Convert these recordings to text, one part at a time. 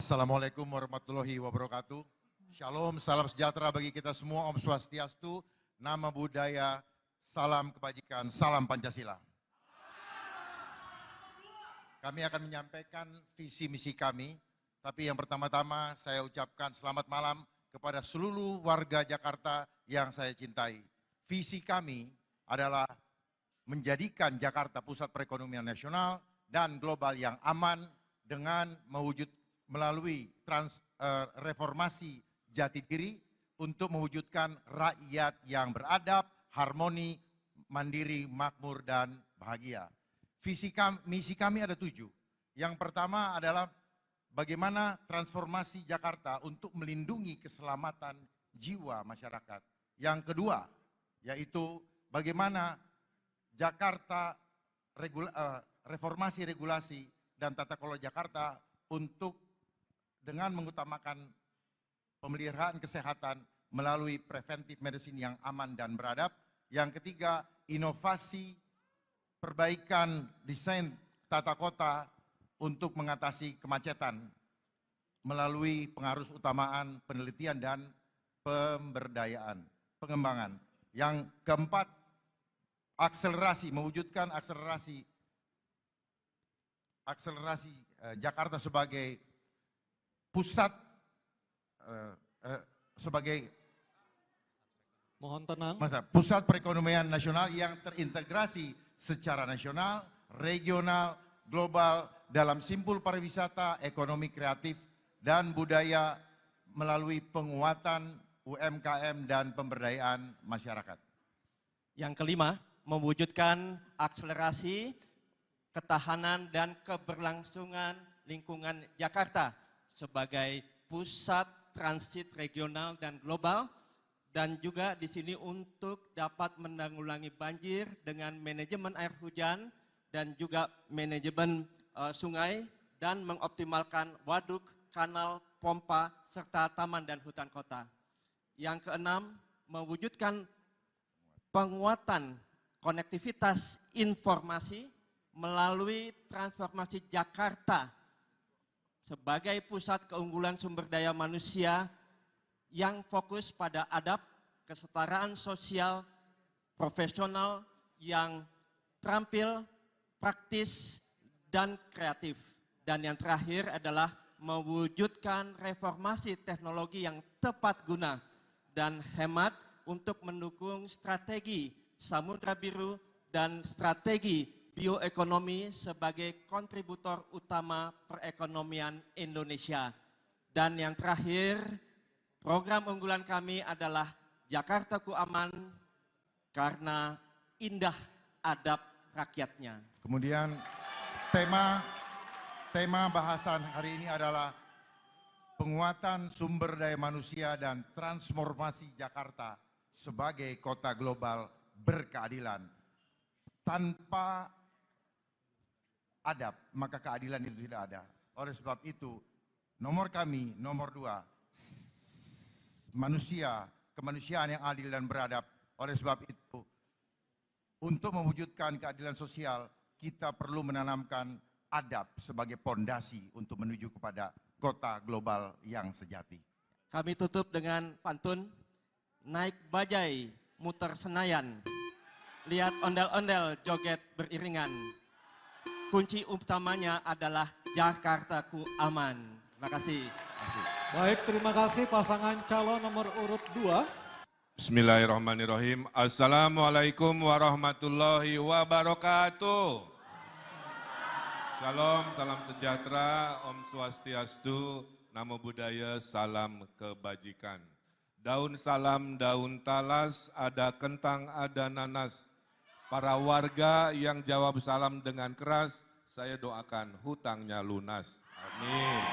Assalamualaikum warahmatullahi wabarakatuh. Shalom, salam sejahtera bagi kita semua. Om Swastiastu, nama budaya, salam kebajikan, salam Pancasila. Kami akan menyampaikan visi misi kami, tapi yang pertama-tama saya ucapkan selamat malam kepada seluruh warga Jakarta yang saya cintai. Visi kami adalah menjadikan Jakarta pusat perekonomian nasional dan global yang aman dengan melalui reformasi jati diri untuk mewujudkan rakyat yang beradab, harmoni, mandiri, makmur, dan bahagia. Misi kami ada 7. Yang pertama adalah bagaimana transformasi Jakarta untuk melindungi keselamatan jiwa masyarakat. Yang kedua, yaitu bagaimana Jakarta reformasi regulasi dan tata kelola Jakarta untuk dengan mengutamakan pemeliharaan kesehatan melalui preventive medicine yang aman dan beradab. Yang ketiga, inovasi perbaikan desain tata kota untuk mengatasi kemacetan melalui pengarus utamaan penelitian dan pemberdayaan, pengembangan. Yang keempat, mewujudkan akselerasi Jakarta sebagai pusat pusat perekonomian nasional yang terintegrasi secara nasional, regional, global dalam simpul pariwisata, ekonomi kreatif, dan budaya melalui penguatan UMKM dan pemberdayaan masyarakat. Yang kelima, mewujudkan akselerasi ketahanan dan keberlangsungan lingkungan Jakarta sebagai pusat transit regional dan global, dan juga di sini untuk dapat menanggulangi banjir dengan manajemen air hujan dan juga manajemen sungai dan mengoptimalkan waduk, kanal, pompa, serta taman dan hutan kota. Yang keenam, mewujudkan penguatan konektivitas informasi melalui transformasi Jakarta sebagai pusat keunggulan sumber daya manusia yang fokus pada adab, kesetaraan sosial, profesional yang terampil, praktis, dan kreatif. Dan yang terakhir adalah mewujudkan reformasi teknologi yang tepat guna dan hemat untuk mendukung strategi Samudra Biru dan strategi bioekonomi sebagai kontributor utama perekonomian Indonesia. Dan yang terakhir, program unggulan kami adalah Jakartaku Aman karena indah adab rakyatnya. Kemudian tema bahasan hari ini adalah penguatan sumber daya manusia dan transformasi Jakarta sebagai kota global berkeadilan. Tanpa adab, maka keadilan itu tidak ada. Oleh sebab itu, nomor 2, kemanusiaan yang adil dan beradab. Oleh sebab itu, untuk mewujudkan keadilan sosial, kita perlu menanamkan adab sebagai pondasi untuk menuju kepada kota global yang sejati. Kami tutup dengan pantun, naik bajai, muter Senayan, lihat ondel-ondel joget beriringan. Kunci utamanya adalah Jakartaku Aman. Terima kasih. Baik, terima kasih pasangan calon nomor urut 2. Bismillahirrahmanirrahim. Assalamualaikum warahmatullahi wabarakatuh. Shalom, salam sejahtera, Om Swastiastu, Namo Buddhaya, salam kebajikan. Daun salam, daun talas, ada kentang, ada nanas. Para warga yang jawab salam dengan keras, saya doakan hutangnya lunas. Amin.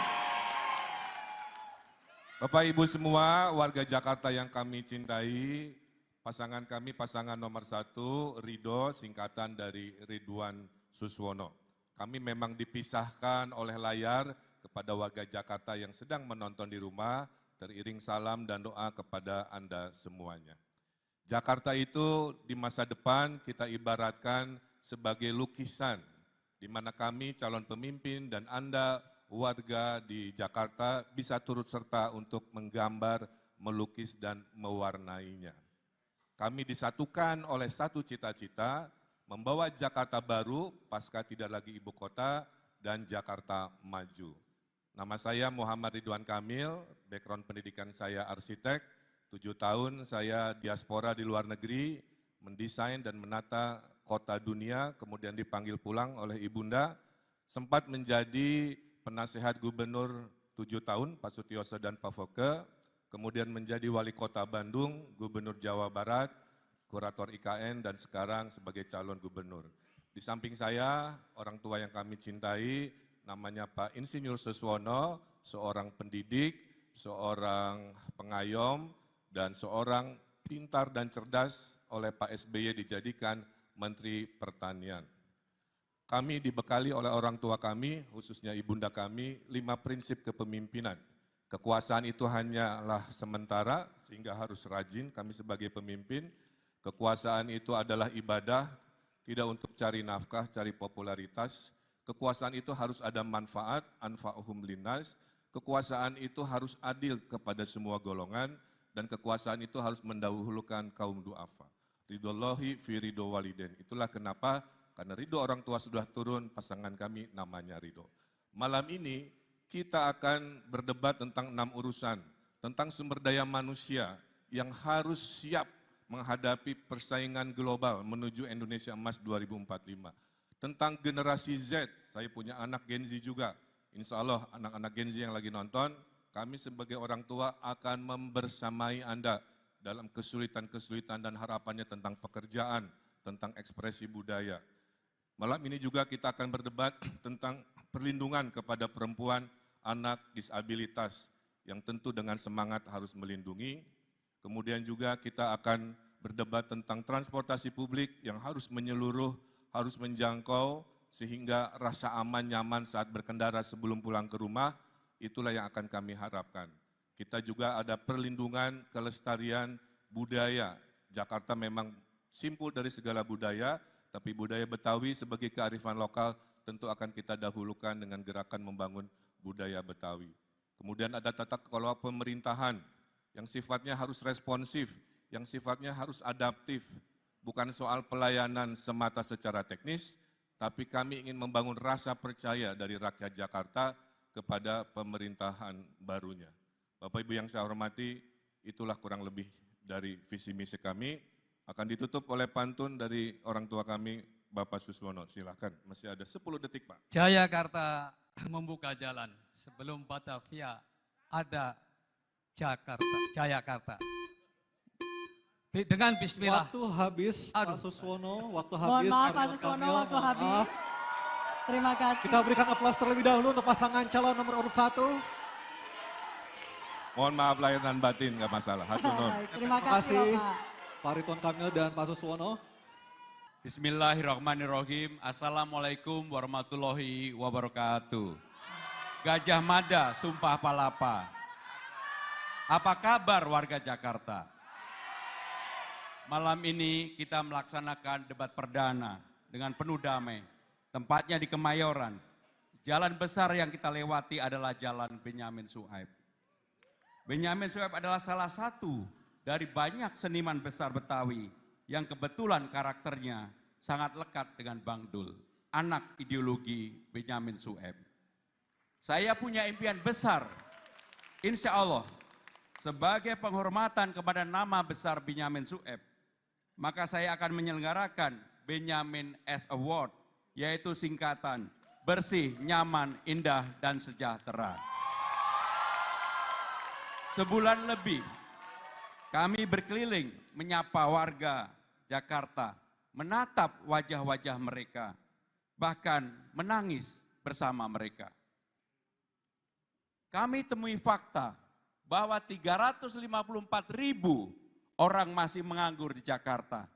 Bapak Ibu semua, warga Jakarta yang kami cintai, pasangan kami pasangan nomor 1, Ridho, singkatan dari Ridwan Suswono. Kami memang dipisahkan oleh layar kepada warga Jakarta yang sedang menonton di rumah, teriring salam dan doa kepada Anda semuanya. Jakarta itu di masa depan kita ibaratkan sebagai lukisan, di mana kami calon pemimpin dan Anda warga di Jakarta bisa turut serta untuk menggambar, melukis, dan mewarnainya. Kami disatukan oleh satu cita-cita, membawa Jakarta baru pasca tidak lagi ibu kota dan Jakarta maju. Nama saya Muhammad Ridwan Kamil, background pendidikan saya arsitek, 7 tahun saya diaspora di luar negeri, mendesain dan menata kota dunia, kemudian dipanggil pulang oleh Ibunda, sempat menjadi penasehat gubernur 7 tahun, Pak Sutioso dan Pak Foke, kemudian menjadi wali kota Bandung, gubernur Jawa Barat, kurator IKN, dan sekarang sebagai calon gubernur. Di samping saya, orang tua yang kami cintai, namanya Pak Insinyur Suswono, seorang pendidik, seorang pengayom, dan seorang pintar dan cerdas oleh Pak SBY dijadikan Menteri Pertanian. Kami dibekali oleh orang tua kami, khususnya ibunda kami, 5 prinsip kepemimpinan. Kekuasaan itu hanyalah sementara, sehingga harus rajin kami sebagai pemimpin. Kekuasaan itu adalah ibadah, tidak untuk cari nafkah, cari popularitas. Kekuasaan itu harus ada manfaat, anfa'uhum linnas. Kekuasaan itu harus adil kepada semua golongan, dan kekuasaan itu harus mendahulukan kaum du'afa. Ridhollahi fi ridho waliden. Itulah kenapa, karena ridho orang tua sudah turun, pasangan kami namanya Ridho. Malam ini kita akan berdebat tentang 6 urusan, tentang sumber daya manusia yang harus siap menghadapi persaingan global menuju Indonesia Emas 2045. Tentang generasi Z, saya punya anak Gen Z juga. Insya Allah anak-anak Gen Z yang lagi nonton, kami sebagai orang tua akan membersamai Anda dalam kesulitan-kesulitan dan harapannya tentang pekerjaan, tentang ekspresi budaya. Malam ini juga kita akan berdebat tentang perlindungan kepada perempuan, anak, disabilitas, yang tentu dengan semangat harus melindungi. Kemudian juga kita akan berdebat tentang transportasi publik yang harus menyeluruh, harus menjangkau, sehingga rasa aman, nyaman saat berkendara sebelum pulang ke rumah, itulah yang akan kami harapkan. Kita juga ada perlindungan kelestarian budaya. Jakarta memang simpul dari segala budaya, tapi budaya Betawi sebagai kearifan lokal tentu akan kita dahulukan dengan gerakan membangun budaya Betawi. Kemudian ada tata kelola pemerintahan yang sifatnya harus responsif, yang sifatnya harus adaptif. Bukan soal pelayanan semata secara teknis, tapi kami ingin membangun rasa percaya dari rakyat Jakarta kepada pemerintahan barunya. Bapak Ibu yang saya hormati, itulah kurang lebih dari visi misi kami. Akan ditutup oleh pantun dari orang tua kami, Bapak Suswono. Silakan, masih ada 10 detik Pak. Jayakarta membuka jalan, sebelum Batavia ada Jakarta, Jayakarta. Dengan bismillah. Waktu habis, Aduh. Pak Suswono, waktu Mohon habis. maaf Pak Ridwan Suswono, Kamil, waktu mohon habis. maaf. Terima kasih. Kita berikan aplaus terlebih dahulu untuk pasangan calon nomor urut 1. Mohon maaf lahir dan batin, nggak masalah. Hatur nuhun. Baik, terima Terima kasih kasih Bapak. Pak Ridwan Kamil dan Pak Suswono. Bismillahirrahmanirrahim. Assalamualaikum warahmatullahi wabarakatuh. Gajah Mada, Sumpah Palapa. Apa kabar warga Jakarta? Malam ini kita melaksanakan debat perdana dengan penuh damai. Tempatnya di Kemayoran. Jalan besar yang kita lewati adalah Jalan Benyamin Sueb. Benyamin Sueb adalah salah satu dari banyak seniman besar Betawi yang kebetulan karakternya sangat lekat dengan Bang Dul, anak ideologi Benyamin Sueb. Saya punya impian besar, insya Allah, sebagai penghormatan kepada nama besar Benyamin Sueb, maka saya akan menyelenggarakan Benyamin S Award, yaitu singkatan bersih, nyaman, indah, dan sejahtera. Sebulan lebih kami berkeliling menyapa warga Jakarta, menatap wajah-wajah mereka, bahkan menangis bersama mereka. Kami temui fakta bahwa 354.000 orang masih menganggur di Jakarta.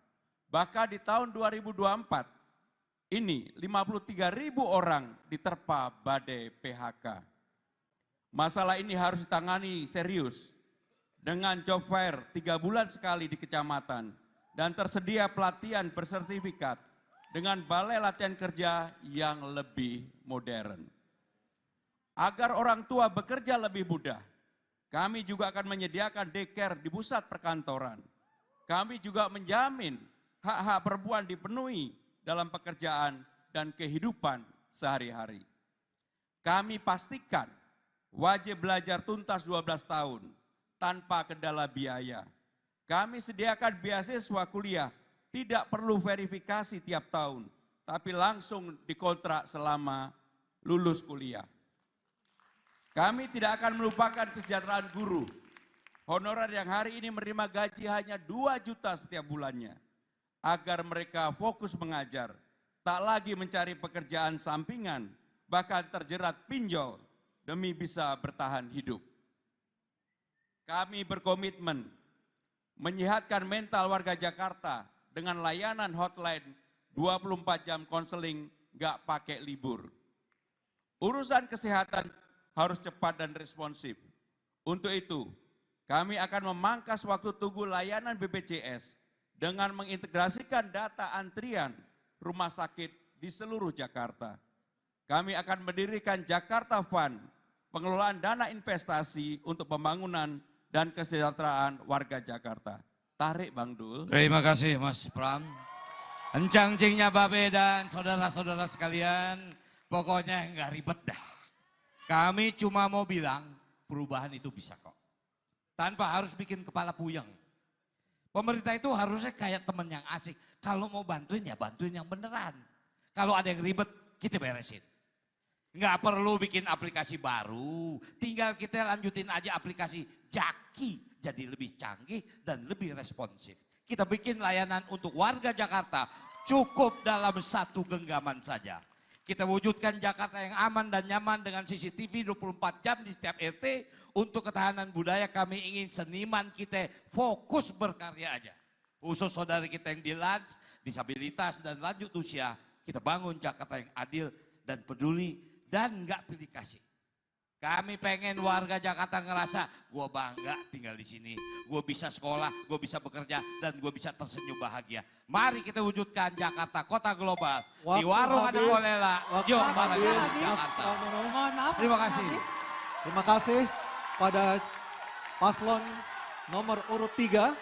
Bahkan di tahun 2024 ini 53.000 orang diterpa badai PHK. Masalah ini harus ditangani serius dengan job fair 3 bulan sekali di kecamatan dan tersedia pelatihan bersertifikat dengan balai latihan kerja yang lebih modern. Agar orang tua bekerja lebih mudah, kami juga akan menyediakan daycare di pusat perkantoran. Kami juga menjamin hak-hak perempuan dipenuhi dalam pekerjaan dan kehidupan sehari-hari. Kami pastikan wajib belajar tuntas 12 tahun tanpa kendala biaya. Kami sediakan beasiswa kuliah, tidak perlu verifikasi tiap tahun, tapi langsung dikontrak selama lulus kuliah. Kami tidak akan melupakan kesejahteraan guru. Honorer yang hari ini menerima gaji hanya 2 juta setiap bulannya. Agar mereka fokus mengajar, tak lagi mencari pekerjaan sampingan, bahkan terjerat pinjol demi bisa bertahan hidup. Kami berkomitmen menyehatkan mental warga Jakarta dengan layanan hotline 24 jam konseling gak pakai libur. Urusan kesehatan harus cepat dan responsif. Untuk itu, kami akan memangkas waktu tunggu layanan BPJS dengan mengintegrasikan data antrian rumah sakit di seluruh Jakarta. Kami akan mendirikan Jakarta Fund, pengelolaan dana investasi untuk pembangunan dan kesejahteraan warga Jakarta. Tarik Bang Dul. Terima kasih Mas Pram. Encang-cingnya Babe dan saudara-saudara sekalian, pokoknya nggak ribet dah. Kami cuma mau bilang perubahan itu bisa kok. Tanpa harus bikin kepala puyeng. Pemerintah itu harusnya kayak teman yang asik. Kalau mau bantuin ya bantuin yang beneran. Kalau ada yang ribet kita beresin. Nggak perlu bikin aplikasi baru. Tinggal kita lanjutin aja aplikasi Jaki. Jadi lebih canggih dan lebih responsif. Kita bikin layanan untuk warga Jakarta cukup dalam 1 genggaman saja. Kita wujudkan Jakarta yang aman dan nyaman dengan CCTV 24 jam di setiap RT. Untuk ketahanan budaya kami ingin seniman kita fokus berkarya aja. Khusus saudara kita yang di LANS, disabilitas dan lanjut usia. Kita bangun Jakarta yang adil dan peduli dan nggak pilih kasih. Kami pengen warga Jakarta ngerasa gue bangga tinggal di sini. Gue bisa sekolah, gue bisa bekerja dan gue bisa tersenyum bahagia. Mari kita wujudkan Jakarta kota global. Di warung ada kolela. Yuk bareng Jakarta. Mohon maaf. Terima kasih. Terima kasih pada paslon nomor urut 3